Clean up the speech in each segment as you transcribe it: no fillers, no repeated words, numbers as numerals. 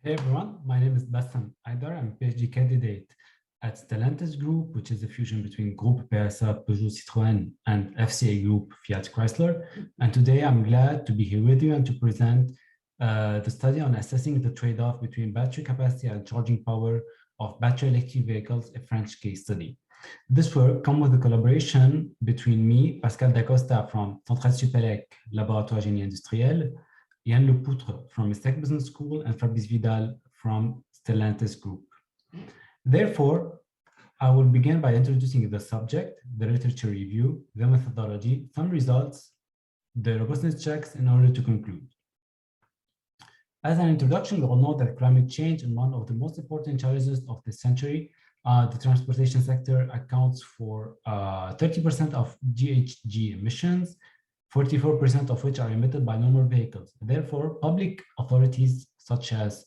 Hey everyone, my name is Bassem Haidar. I'm a PhD candidate at Stellantis Group, which is a fusion between Group PSA, Peugeot Citroën, and FCA Group Fiat Chrysler. And today I'm glad to be here with you and to present the study on assessing the trade-off between battery capacity and charging power of battery electric vehicles, a French case study. This work comes with a collaboration between me, Pascal Dacosta from Centrale Supélec, Laboratoire Génie Industriel, Yann Lepoutre from Mistec Business School, and Fabrice Vidal from Stellantis Group. Therefore, I will begin by introducing the subject, the literature review, the methodology, some results, the robustness checks in order to conclude. As an introduction, we all know that climate change is one of the most important challenges of this century. The transportation sector accounts for 30% of GHG emissions, 44% of which are emitted by normal vehicles. Therefore, public authorities such as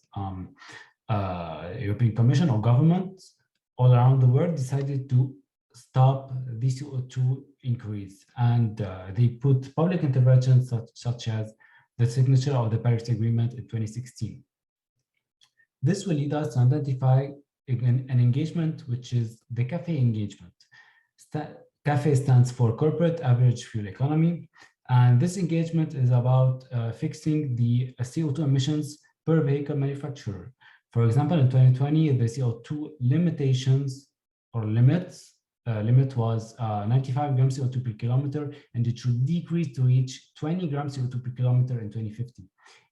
European Commission or governments all around the world decided to stop the CO2 increase. And they put public interventions such as the signature of the Paris Agreement in 2016. This will lead us to identify an engagement, which is the CAFE engagement. CAFE stands for Corporate Average Fuel Economy. And this engagement is about fixing the CO2 emissions per vehicle manufacturer. For example, in 2020, the CO2 limitations or limit was 95 grams CO2 per kilometer, and it should decrease to reach 20 grams CO2 per kilometer in 2050.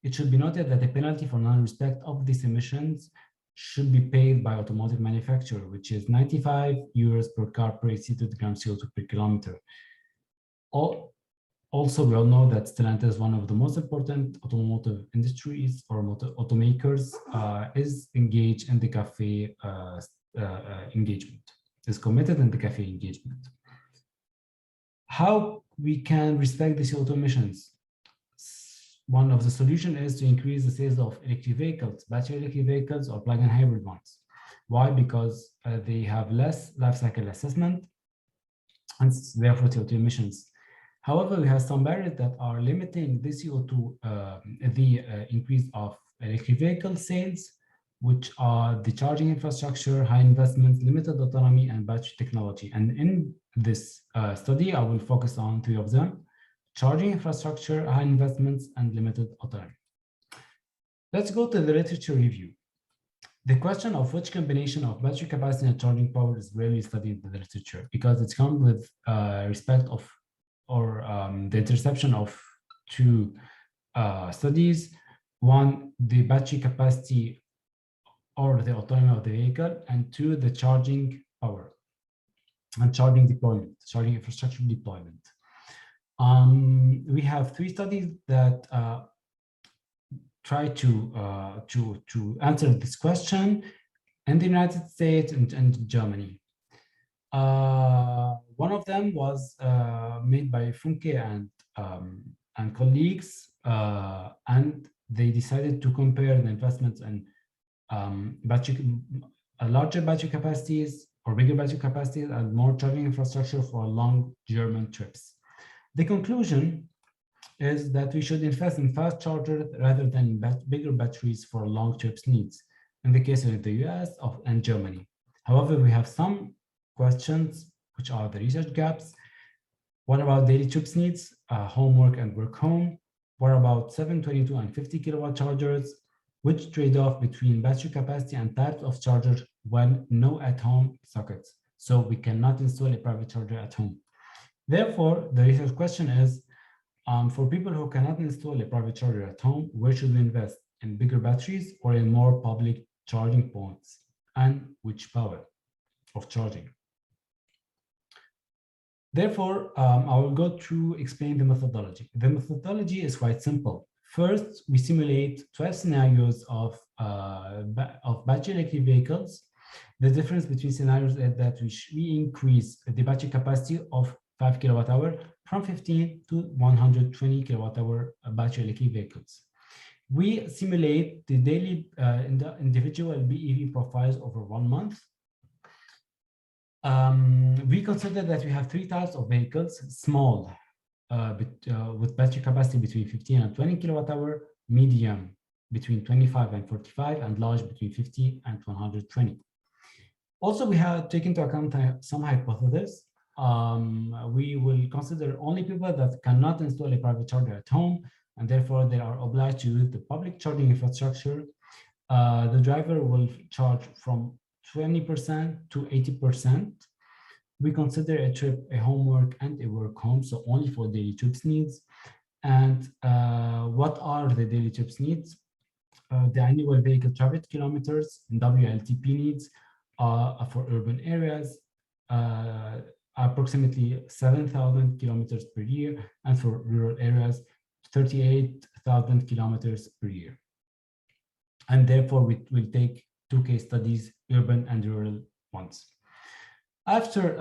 It should be noted that the penalty for non-respect of these emissions should be paid by automotive manufacturer, which is 95 euros per car per exceeded gram CO2 per kilometer. Also, we all know that Stellantis is one of the most important automotive industries or automakers is engaged in the CAFE engagement, is committed in the CAFE engagement. How we can respect the CO2 emissions? One of the solutions is to increase the sales of electric vehicles, battery electric vehicles or plug-in hybrid ones. Why? Because they have less life cycle assessment and therefore CO2 emissions. However, we have some barriers that are limiting the CO2, increase of electric vehicle sales, which are the charging infrastructure, high investments, limited autonomy, and battery technology. And in this study, I will focus on three of them: charging infrastructure, high investments, and limited autonomy. Let's go to the literature review. The question of which combination of battery capacity and charging power is rarely studied in the literature because it's come with respect of the interception of two studies. One, the battery capacity or the autonomy of the vehicle, and two, the charging power and charging deployment, charging infrastructure deployment. We have three studies that try to answer this question in the United States and Germany. One of them was made by Funke and colleagues, and they decided to compare the investments in larger battery capacities or bigger battery capacities and more charging infrastructure for long German trips. The conclusion is that we should invest in fast chargers rather than bigger batteries for long trips needs, in the case of the US and Germany. However, we have some questions, which are the research gaps. What about daily trips needs, homework and work home? What about 7, 22, and 50 kilowatt chargers? Which trade-off between battery capacity and types of chargers when no at-home sockets? So we cannot install a private charger at home. Therefore, the research question is, for people who cannot install a private charger at home, where should we invest? In bigger batteries or in more public charging points? And which power of charging? Therefore, I will go through explain the methodology. The methodology is quite simple. First, we simulate 12 scenarios of battery electric vehicles. The difference between scenarios is that we increase the battery capacity of 5 kilowatt hour from 15 to 120 kilowatt hour battery electric vehicles. We simulate the daily individual BEV profiles over 1 month. We consider that we have three types of vehicles: small, with battery capacity between 15 and 20 kilowatt hour, medium between 25 and 45, and large between 50 and 120. Also, we have taken into account some hypotheses. We will consider only people that cannot install a private charger at home, and therefore they are obliged to use the public charging infrastructure. The driver will charge from 20% to 80%. We consider a trip a homework and a work home, so only for daily trips needs. And what are the daily trips needs? The annual vehicle traveled kilometers and WLTP needs for urban areas, approximately 7,000 kilometers per year, and for rural areas, 38,000 kilometers per year. And therefore, we will take two case studies, urban and rural ones. After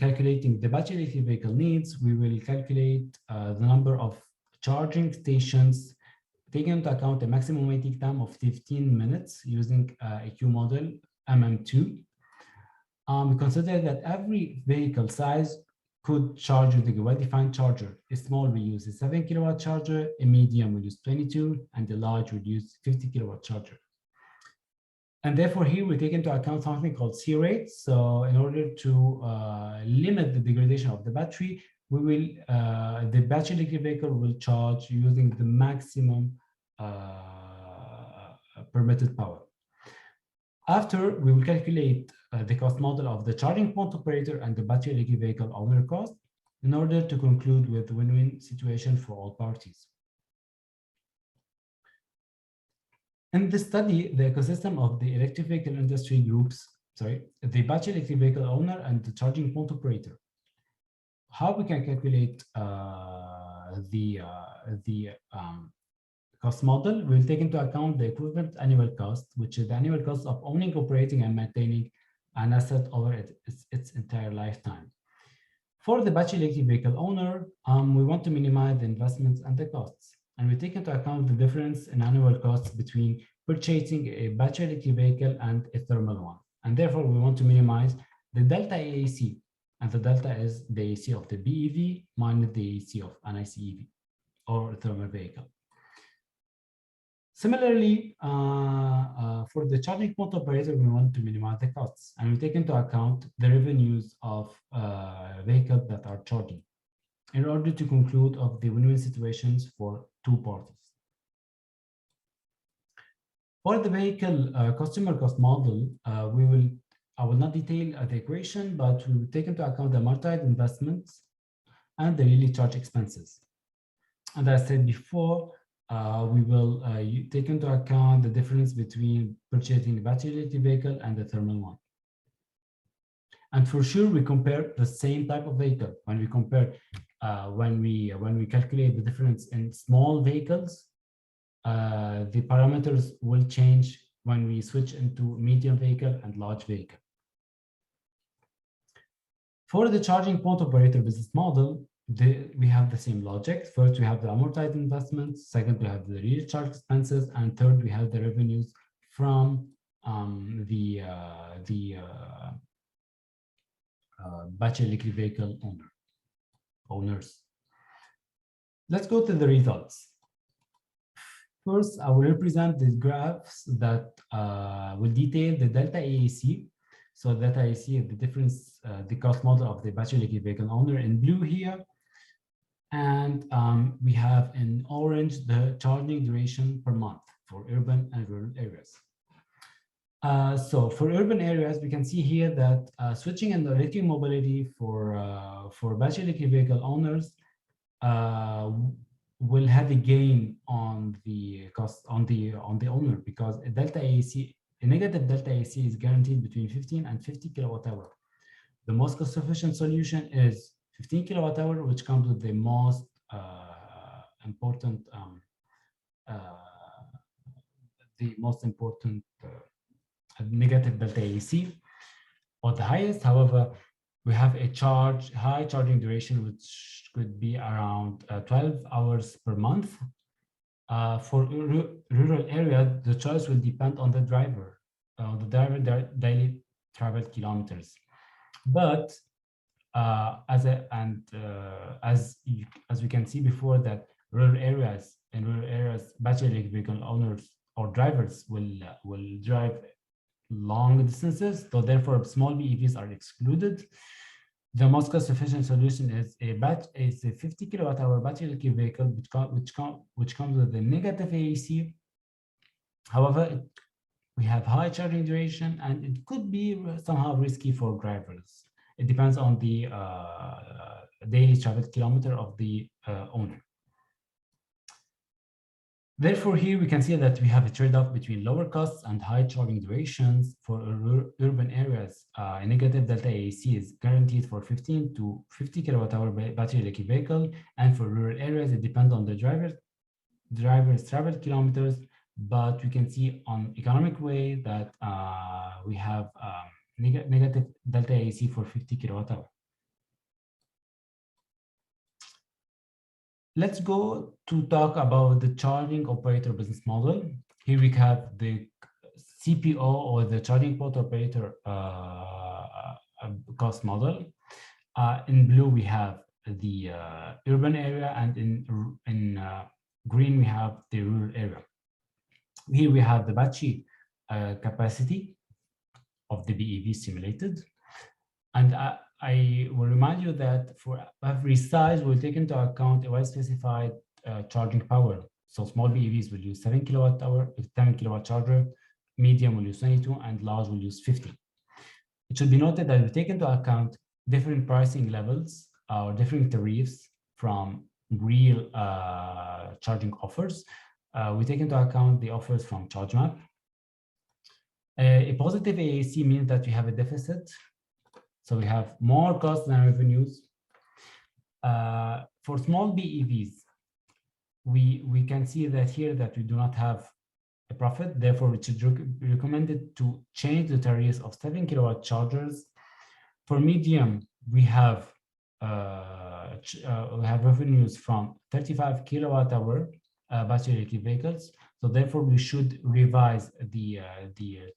calculating the battery electric vehicle needs, we will calculate the number of charging stations, taking into account a maximum waiting time of 15 minutes using a Q model MM2. We consider that every vehicle size could charge with a well-defined charger. A small will use a 7 kilowatt charger, a medium will use 22, and a large will use 50 kilowatt charger. And therefore, here we take into account something called C rate. So in order to limit the degradation of the battery, we will the battery electric vehicle will charge using the maximum permitted power. After, we will calculate the cost model of the charging point operator and the battery electric vehicle owner cost in order to conclude with a win-win situation for all parties. In this study, the ecosystem of the electric vehicle industry groups, the battery electric vehicle owner and the charging point operator. How we can calculate the cost model? We'll take into account the equivalent annual cost, which is the annual cost of owning, operating, and maintaining an asset over its entire lifetime. For the battery electric vehicle owner, we want to minimize the investments and the costs. And we take into account the difference in annual costs between purchasing a battery electric vehicle and a thermal one. And therefore, we want to minimize the delta AAC. And the delta is the AC of the BEV minus the AC of an ICEV or a thermal vehicle. Similarly, for the charging point operator, we want to minimize the costs. And we take into account the revenues of vehicles that are charging in order to conclude of the win-win situations for two parties. For the vehicle customer cost model, I will not detail the equation, but we will take into account the amortized investments and the daily charge expenses. And as I said before, we will take into account the difference between purchasing the battery electric vehicle and the thermal one. And for sure, we compare the same type of vehicle. When we compare, when we calculate the difference in small vehicles, the parameters will change when we switch into medium vehicle and large vehicle. For the charging point operator business model, we have the same logic. First, we have the amortized investments. Second, we have the real charge expenses, and third, we have the revenues from the battery electric vehicle owners. Let's go to the results. First, I will represent the graphs that will detail the delta AAC. So delta AAC is the difference, the cost model of the battery electric vehicle owner in blue here. And we have in orange the charging duration per month for urban and rural areas. So for urban areas, we can see here that switching in the electric mobility for battery electric vehicle owners will have a gain on the cost on the owner, because a delta AAC, a negative delta AAC is guaranteed between 15 and 50 kilowatt hour. The most cost efficient solution is 15 kilowatt hour, which comes with the most important negative delta AAC, or the highest. However, we have a high charging duration, which could be around 12 hours per month. For rural areas, the choice will depend on the driver, their daily traveled kilometers. But as we can see before, that rural areas, in rural areas, battery electric vehicle owners or drivers will drive long distances, so therefore small BEVs are excluded. The most cost-efficient solution is a 50 kilowatt-hour battery electric vehicle, which comes with a negative AAC. However, we have high charging duration, and it could be somehow risky for drivers. It depends on the daily traveled kilometer of the owner. Therefore, here we can see that we have a trade-off between lower costs and high charging durations. For urban areas, a negative delta AAC is guaranteed for 15 to 50 kilowatt-hour battery electric vehicle, and for rural areas, it depends on the driver's traveled kilometers. But we can see on economic way that we have negative delta AAC for 50 kilowatt-hour. Let's go to talk about the charging operator business model. Here we have the CPO, or the charging port operator cost model. In blue, we have the urban area, and in green, we have the rural area. Here we have the battery capacity of the BEV simulated. And I will remind you that for every size, we'll take into account a well-specified charging power. So small BEVs will use 7 kilowatt-hour, 10 kilowatt charger, medium will use 22, and large will use 50. It should be noted that we take into account different pricing levels or different tariffs from real charging offers. We take into account the offers from ChargeMap. A positive AAC means that we have a deficit. So we have more costs than revenues. For small BEVs, we can see that here that we do not have a profit. Therefore, it should be recommended to change the tariffs of 7 kilowatt chargers. For medium, we have revenues from 35 kilowatt hour battery electric vehicles. So therefore, we should revise the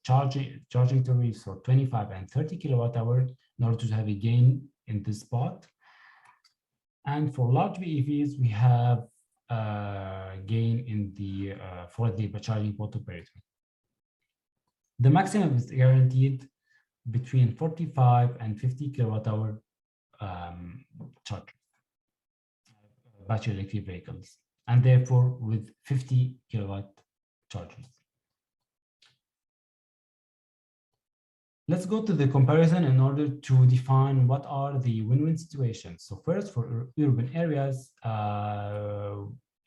charging tariffs for 25 and 30 kilowatt hour in order to have a gain in this spot. And for large BEVs, we have gain in the for the charging port operator. The maximum is guaranteed between 45 and 50 kilowatt hour charge battery electric vehicles, and therefore with 50 kilowatt chargers. Let's go to the comparison in order to define what are the win-win situations. So first, for urban areas,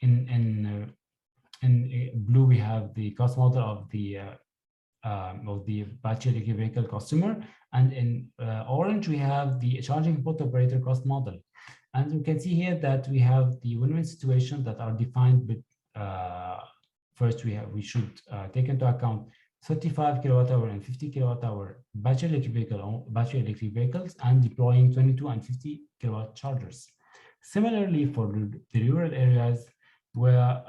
in blue we have the cost model of the battery electric vehicle customer, and in orange we have the charging port operator cost model. And you can see here that we have the win-win situations that are defined with first we should take into account 35 kilowatt hour and 50 kilowatt hour battery electric vehicles, and deploying 22 and 50 kilowatt chargers. Similarly, for the rural areas, where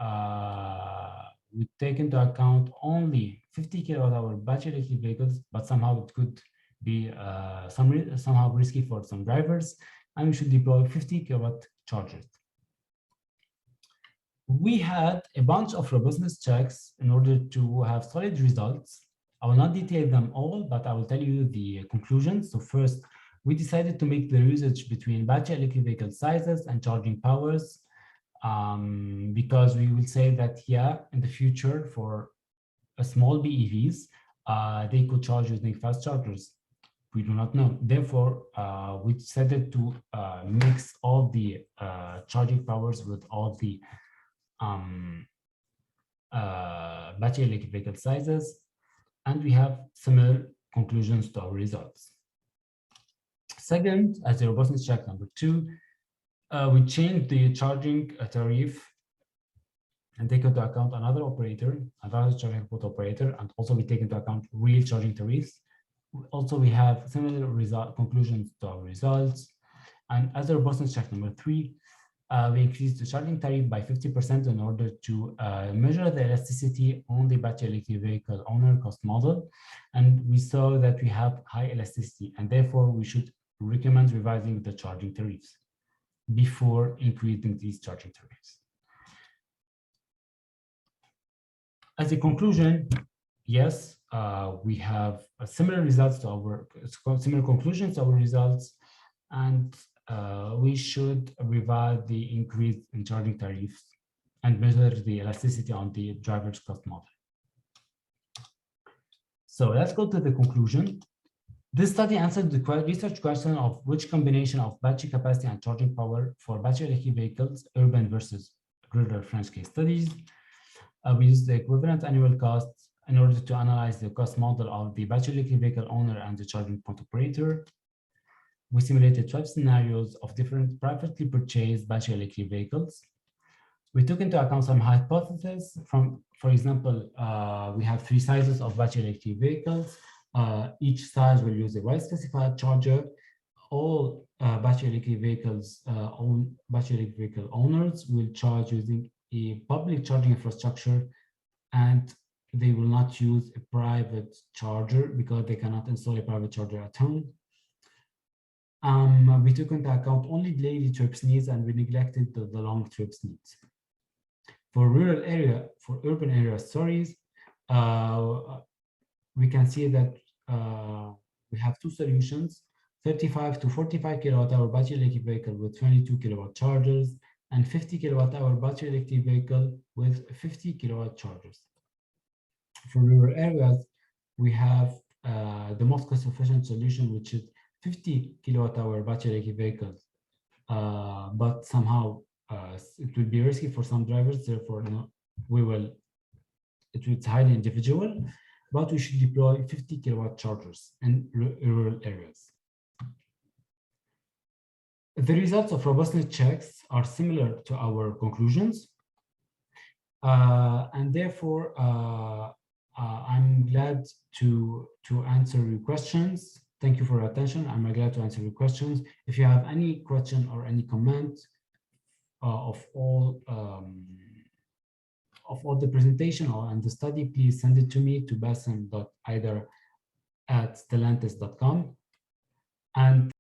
we take into account only 50 kilowatt hour battery electric vehicles, but somehow it could be somehow risky for some drivers, and we should deploy 50 kilowatt chargers. We had a bunch of robustness checks in order to have solid results. I will not detail them all, but I will tell you the conclusions. So first, we decided to make the usage between battery electric vehicle sizes and charging powers, because we will say that, yeah, in the future for a small BEVs, they could charge using fast chargers. We do not know. Therefore, we decided to mix all the charging powers with all the battery electric vehicle sizes, and we have similar conclusions to our results. Second, as a robustness check number 2, we changed the charging tariff and take into account another charging port operator, and also we take into account real charging tariffs. Also, we have similar conclusions to our results. And as a robustness check number 3, we increased the charging tariff by 50% in order to measure the elasticity on the battery electric vehicle owner cost model. And we saw that we have high elasticity, and therefore we should recommend revising the charging tariffs before increasing these charging tariffs. As a conclusion, yes, we have similar results to our similar conclusions to our results, and we should revise the increase in charging tariffs and measure the elasticity on the driver's cost model. So let's go to the conclusion. This study answered the research question of which combination of battery capacity and charging power for battery electric vehicles, urban versus rural French case studies. We used the equivalent annual costs in order to analyze the cost model of the battery electric vehicle owner and the charging point operator. We simulated 12 scenarios of different privately purchased battery electric vehicles. We took into account some hypotheses from, for example, we have 3 sizes of battery electric vehicles. Each size will use a well-specified charger. All battery electric vehicle owners will charge using a public charging infrastructure, and they will not use a private charger because they cannot install a private charger at home. We took into account only daily trips needs, and we neglected the long trips needs. For urban area stories, we can see that we have 2 solutions: 35 to 45 kilowatt hour battery electric vehicle with 22 kilowatt chargers, and 50 kilowatt hour battery electric vehicle with 50 kilowatt chargers. For rural areas, we have the most cost-efficient solution, which is 50 kilowatt hour battery electric vehicles, but somehow it will be risky for some drivers. Therefore, it's highly individual, but we should deploy 50 kilowatt chargers in rural areas. The results of robustness checks are similar to our conclusions, and therefore I'm glad to answer your questions. Thank you for your attention. I'm glad to answer your questions. If you have any question or any comment of all the presentation and the study, please send it to me to bassem.haidar@stellantis.com. And